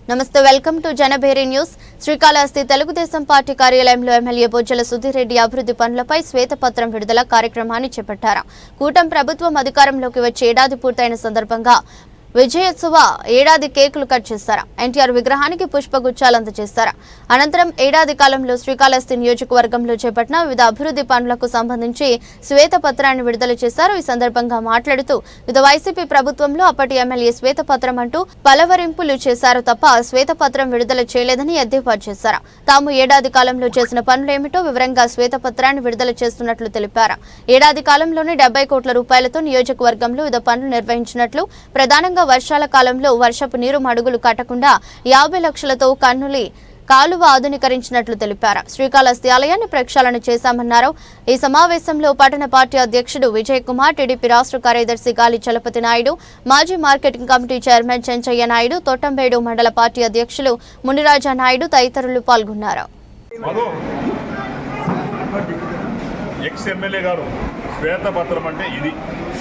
నమస్తే welcome to Janabheri news. Srikalahasti Telugu Desam party కార్యాలయంలో MLA Bojjala Sudheer Reddy అభివృద్ధి పనులపై శ్వేతపత్రం విడుదల కార్యక్రమాన్ని చేపట్టారు. కూటమి ప్రభుత్వం అధికారంలోకి వచ్చి ఏడాది పూర్తయిన సందర్భంగా విజయోత్సవ ఏడాది కేకులు కట్ చేశారు. ఎన్టీఆర్ విగ్రహానికి పుష్పగుచ్చాలు అందజేశారు. అనంతరం ఏడాది కాలంలో శ్రీకాళహస్తి నియోజకవర్గంలో చేపట్టిన వివిధ అభివృద్ధి పనులకు సంబంధించి శ్వేతపత్రాన్ని విడుదల చేశారు. ఈ సందర్భంగా మాట్లాడుతూ వివిధ వైసీపీ ప్రభుత్వంలో అప్పటి ఎమ్మెల్యే శ్వేతపత్రం అంటూ పలవరింపులు చేశారు తప్ప శ్వేతపత్రం విడుదల చేయలేదని ఎద్దేవా చేశారు. తాము ఏడాది కాలంలో చేసిన పనులేమిటో వివరంగా శ్వేతపత్రాన్ని విడుదల చేస్తున్నట్లు తెలిపారు. ఏడాది కాలంలోనే 70 కోట్ల రూపాయలతో నియోజకవర్గంలో వివిధ పనులు నిర్వహించినట్లు, ప్రధానంగా వర్షాల కాలంలో వర్షపు నీరు మడుగులు కట్టకుండా 50 లక్షలతో కాలువ ఆధునీకరించినట్లు తెలిపారు. శ్రీకాళహస్తి ఆలయాన్ని ప్రక్షాళన చేశామన్నారు. ఈ సమావేశంలో పట్టణ పార్టీ అధ్యక్షుడు విజయ్ కుమార్, టీడీపీ రాష్ట్ర కార్యదర్శి గాలి చలపతి నాయుడు, మాజీ marketing committee chairman Chenchaiah Naidu, Thottambedu మండల పార్టీ అధ్యక్షులు మునిరాజా నాయుడు తదితరులు పాల్గొన్నారు. ఎమ్మెల్యే గారు శ్వేతపత్రం అంటే ఇది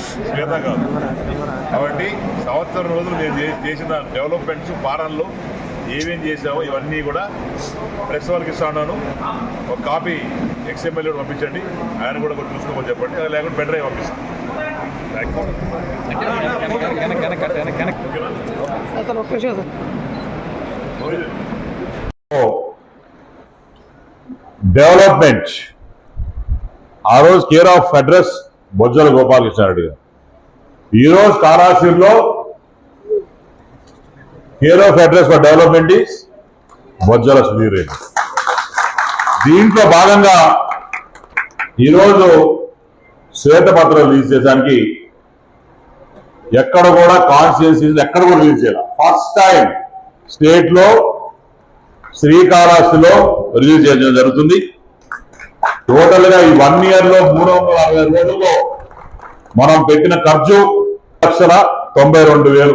శ్వేత కాదు కాబట్టి సంవత్సరం రోజులు నేను చేసిన డెవలప్మెంట్స్ పాలనలో ఏమేం చేసావో ఇవన్నీ కూడా ప్రెస్ వాళ్ళకి ఇస్తాను. ఒక కాపీ ఎమ్మెల్యే పంపించండి, ఆయన కూడా చూసుకోమని చెప్పండి, అది లేకుండా పెన్ డ్రైవ్ పంపిస్తాను. డెవలప్మెంట్ ఆ రోజు care of address Bojjala Gopalakrishnareddy గారు, ఈరోజు కాళహస్తిలో care of address for development is Bojjala Sudheer Reddy. దీంట్లో భాగంగా ఈరోజు శ్వేతపత్రం రిలీజ్ చేయడానికి ఎక్కడ కూడా కాన్స్టిట్యున్సీ ఎక్కడ కూడా రిలీజ్ చేయాలి. ఫస్ట్ టైం స్టేట్ లో శ్రీకాళహస్తిలో రిలీజ్ చేయడం జరుగుతుంది. టోటల్ గా ఈ 1 year లో 360 రోజుల్లో మనం పెట్టిన ఖర్చు 1,92,000,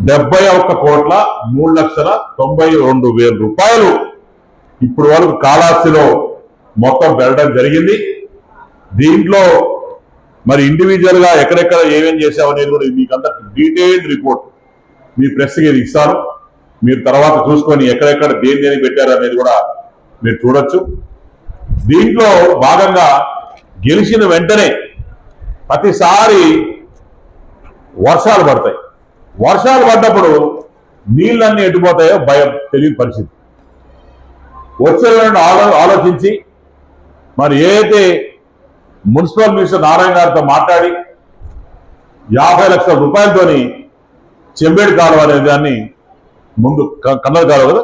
71,3,92,000 రూపాయలు ఇప్పుడు వరకు కాళహస్తిలో మొత్తం పెట్టడం జరిగింది. దీంట్లో మరి ఇండివిజువల్ గా ఎక్కడెక్కడ ఏమేం చేశామనేది కూడా మీకంతా డీటెయిల్డ్ రిపోర్ట్ మీ ప్రెస్కి ఇస్తాను. మీరు తర్వాత చూసుకొని ఎక్కడెక్కడ దేని పెట్టారు అనేది కూడా మీరు చూడొచ్చు. దీంట్లో భాగంగా గెలిచిన వెంటనే ప్రతిసారి వర్షాలు పడతాయి. వర్షాలు పడ్డప్పుడు నీళ్ళన్నీ ఎటుపోతాయో భయం, తెలియని పరిస్థితి. వచ్చే ఆలోచించి మరి ఏదైతే మున్సిపల్ మినిస్టర్ నారాయణ గారితో మాట్లాడి 50 లక్షల రూపాయలతోని చెంబేడు కాలువ అనే దాన్ని ముందు కన్నల కాలువ కదా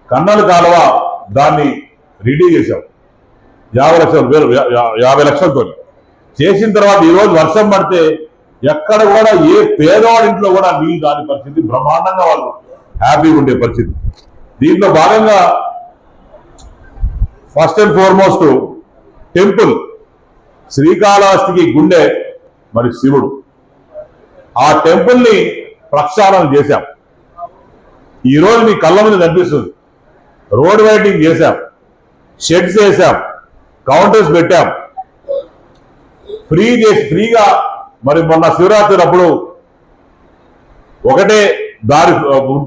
కన్నల కాలువ దాన్ని రెడీ చేశాం 50 లక్షలతో. చేసిన తర్వాత ఈరోజు వర్షం పడితే ఎక్కడ కూడా ఏ పేదవాడి ఇంట్లో కూడా నీళ్ళు కాని పరిస్థితి, బ్రహ్మాండంగా వాళ్ళు హ్యాపీగా ఉండే పరిస్థితి. దీంట్లో భాగంగా ఫస్ట్ అండ్ ఫార్మోస్ట్ టెంపుల్, శ్రీకాళహస్తికి గుండె మరి శివుడు, ఆ టెంపుల్ ని ప్రక్షాళన చేశాం. ఈరోజు మీ కళ్ళ మీద కనిపిస్తుంది. రోడ్ వైడింగ్ చేశాం, షెడ్స్ వేసాం, కౌంటర్స్ పెట్టాం, ఫ్రీగా. మరి మొన్న శివరాత్రి అప్పుడు ఒకటే దారి